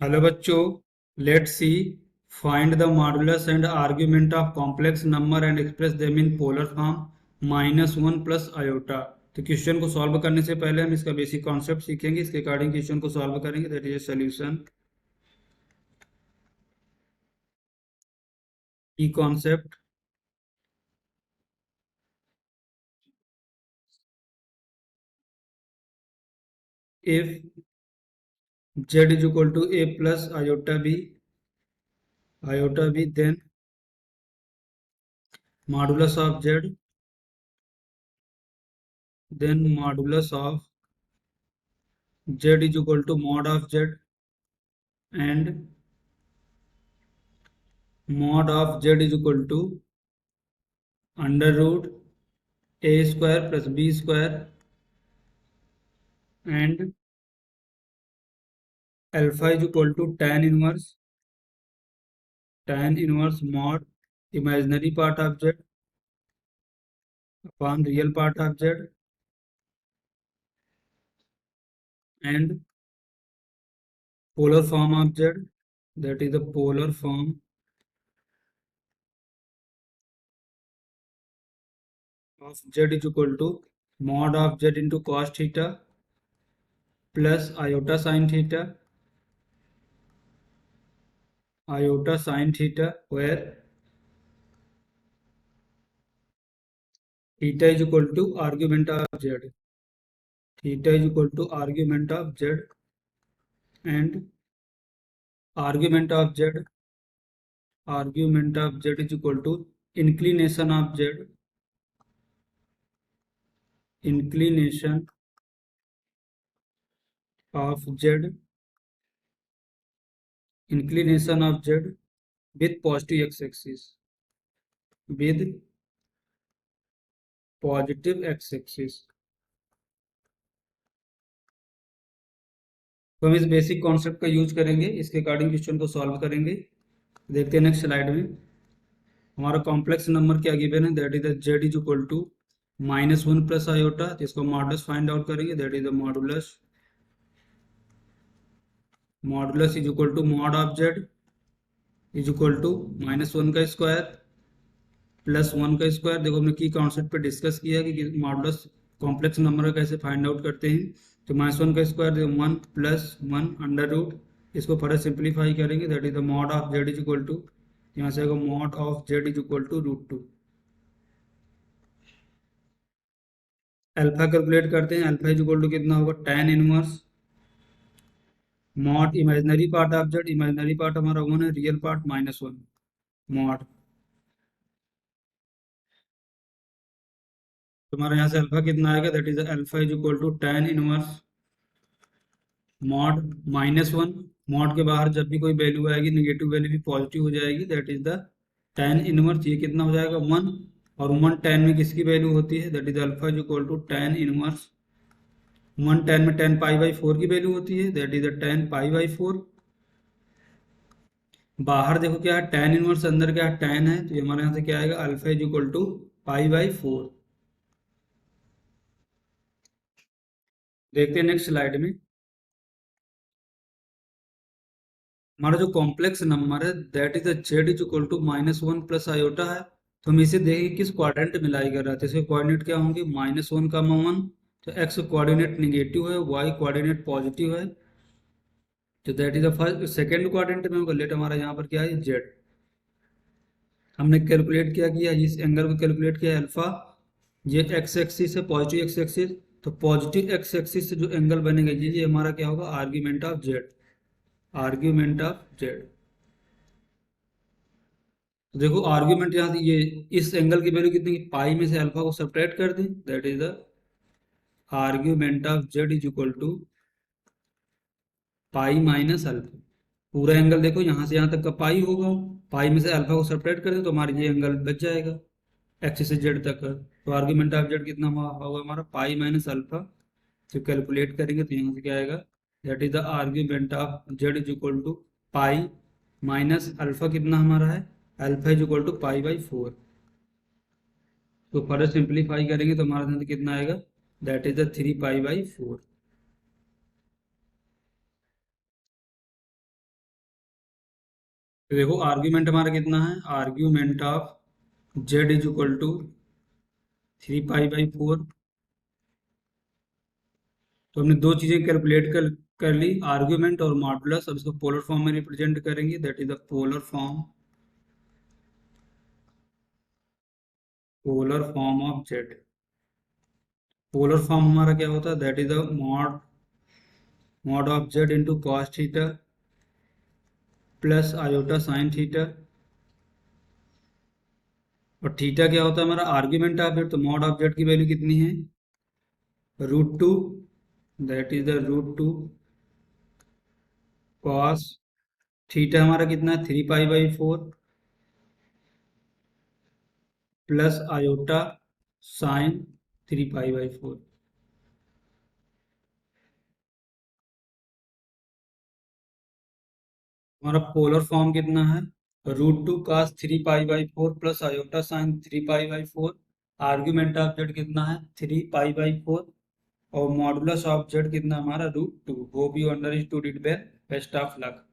Hello बच्चों, let's see find the modulus and argument of complex number and express them in polar form -1 plus iota. तो question को solve करने से पहले हम इसका बेसिक कॉन्सेप्ट सीखेंगे, इसके अकॉर्डिंग क्वेश्चन को सॉल्व करेंगे। That is a solution. Key concept, if z is equal to a plus iota b then modulus of z, then modulus of z is equal to mod of z and mod of z is equal to under root a square plus b square and alpha is equal to tan inverse mod imaginary part of z upon real part of z and polar form of z, that is the polar form of z is equal to mod of z into cos theta plus iota sin theta where theta is equal to argument of z, theta is equal to argument of z and argument of z is equal to inclination of z, inclination of z, inclination of z with positive x-axis, with positive x-axis। तो हम इस basic concept का use करेंगे, इसके according question को solve करेंगे। देखते हैं नेक्स्ट स्लाइड में हमारा कॉम्प्लेक्स नंबर क्या गिवन है, that is the z is equal to -1 plus iota, जिसको मॉडुलस फाइंड आउट करेंगे। That is the modulus is equal to mod of z is equal to -1 का स्क्वायर प्लस 1 का square. देखो हमने की concept पे डिस्कस किया कि मॉडुलस कॉम्प्लेक्स नंबर का कैसे फाइंड आउट करते हैं। तो -1 का स्क्वायर देखो 1 प्लस 1 अंडर रूट, इसको फर्दर सिंप्लीफाई करेंगे। That is the mod of z is equal to, यहाँ से आएगा mod of z is equal to √2। Alpha calculate करते हैं, अल्फा इज इक्वल टू कितना होगा, tan inverse mod imaginary part of z, imaginary part हमारा 1 है, रियल पार्ट -1 mod। तुम्हारे यहाँ से अल्फा कितना आएगा, that is alpha is equal to tan inverse mod -1। mod के बाहर जब भी कोई वैल्यू आएगी, निगेटिव वैल्यू भी पॉजिटिव हो जाएगी। That is the tan inverse, ये कितना हो जाएगा 1, और 1 tan में किसकी वैल्यू होती है, that is alpha is equal to tan inverse 1 tan में tan π/4 की वैल्यू होती है। That is the tan π/4। बाहर देखो क्या है, tan इनवर्स, अंदर क्या है, tan है, तो ये हमारे यहाँ से क्या आएगा, अल्फा इज इक्वल टू π/4। देखते हैं नेक्स्ट स्लाइड में हमारा जो कॉम्प्लेक्स नंबर है, that is z is equal to -1 plus iota है। तो हम इसे देखेंगे किस क्वाड्रेंट में लाई कर रहा है। तो इसके कोऑर्डिनेट क्या होंगे, -1 का 1, तो x कोऑर्डिनेट निगेटिव है, y कोऑर्डिनेट पॉजिटिव है, तो that is the first second quadrant में होगा। लेट हमारा यहाँ पर क्या है, z। हमने कैलकुलेट क्या किया, इस एंगल को कैलकुलेट किया अल्फा, ये x एक्सिस है, पॉजिटिव x एक्सिस, तो पॉजिटिव x एक्सिस से जो एंगल बनेगा ये हमारा क्या होगा, argument of z, argument of z। तो देखो आर्ग्यूमेंट यहाँ से ये इस एंगल की वैल्यू कितनी, पाई में से अल्फा को सब्ट्रैक्ट कर दें। That is the argument of z is equal to pi minus alpha. पूरा एंगल देखो यहाँ से यहाँ तक का पाई होगा, पाई में से अल्फा को सब्ट्रैक्ट कर दें तो हमारा ये एंगल बच जाएगा एक्स से जेड तक का। तो आर्ग्यूमेंट ऑफ जेड कितना होगा हमारा, पाई माइनस अल्फा। तो कैलकुलेट करेंगे तो यहाँ से क्या आएगा, that is the argument of z is equal to pi minus alpha, कितना हमारा है, अल्फा इज इक्वल टू π/4। तो फर्दर सिंप्लीफाई करेंगे तो हमारे साथ कितना आएगा, दैट इज द 3π/4। तो देखो आर्ग्यूमेंट हमारा कितना है, argument of z is equal to 3 pi by 4। तो हमने दो चीजें कैलकुलेट कर ली, आर्ग्यूमेंट और मॉडुलस। अब इसको पोलर फॉर्म में रिप्रेजेंट करेंगे, that is the polar form of Z. Polar form हमारा क्या होता है, that is the mod mod of Z into cos theta plus iota sine theta. और थीटा क्या होता है हमारा, आर्ग्यूमेंट ऑफ जेड। तो मॉड ऑफ जेड की वैल्यू कितनी है, √2, that is the √2 cos theta हमारा कितना है, 3 pi by 4 plus iota sine 3 pi by 4। हमारा पोलर फॉर्म कितना है, √2 cos 3 pi by 4 plus iota sine 3 pi by 4। Argument of Z कितना है, 3 पाई बाई 4। और मॉडुलस ऑफ जेड कितना हमारा √2। Hope you understood it well. Best of luck.